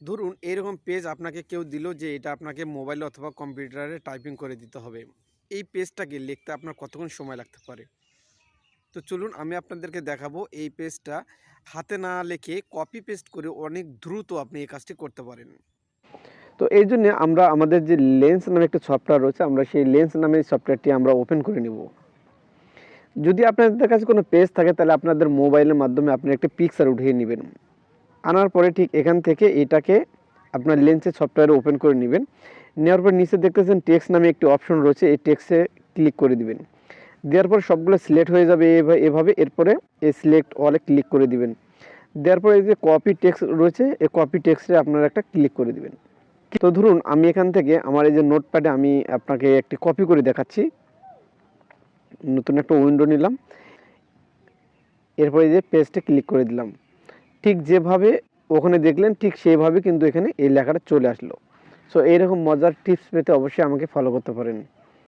ধরুন এইরকম পেজ আপনাকে কেউ দিল যে এটা আপনাকে মোবাইলে অথবা কম্পিউটারে টাইপিং করে দিতে হবে। এই পেজটাকে লিখতে আপনার কতক্ষণ সময় লাগতে পারে? তো চলুন আমি আপনাদেরকে দেখাবো এই পেজটা হাতে না লিখে কপি পেস্ট করে অনেক দ্রুত আপনি এই কাজটি করতে পারেন। তো এই জন্য আমরা আমাদের যে লেন্স নামে একটা সফটওয়্যার রয়েছে, আমরা সেই লেন্স নামে এই সফটওয়্যারটি আমরা ওপেন করে নেব। যদি আপনাদের কাছে কোনো পেজ থাকে তাহলে আপনাদের মোবাইলের মাধ্যমে আপনি একটা পিকচার উঠিয়ে নেবেন। আনার পরে ঠিক এখান থেকে এটাকে আপনার লেন্সের সফটওয়্যারে ওপেন করে নেবেন। নেওয়ার পর নিচে দেখতেছেন টেক্সট নামে একটি অপশন রয়েছে, এই টেক্সটে ক্লিক করে দিবেন। দেওয়ার পর সবগুলো সিলেক্ট হয়ে যাবে এভাবে। এরপরে এই সিলেক্ট অলে ক্লিক করে দিবেন। দেওয়ার পরে এই যে কপি টেক্সট রয়েছে, এই কপি টেক্সটে আপনারা একটা ক্লিক করে দিবেন। তো ধরুন আমি এখান থেকে আমার এই যে নোটপ্যাডে আমি আপনাকে একটি কপি করে দেখাচ্ছি। নতুন একটা উইন্ডো নিলাম, এরপরে এই যে পেজটা ক্লিক করে দিলাম। ঠিক যেভাবে ওখানে দেখলেন ঠিক সেইভাবে কিন্তু এখানে এই লেখাটা চলে আসলো। সো এইরকম মজার টিপস পেতে অবশ্যই আমাকে ফলো করতে পারেন।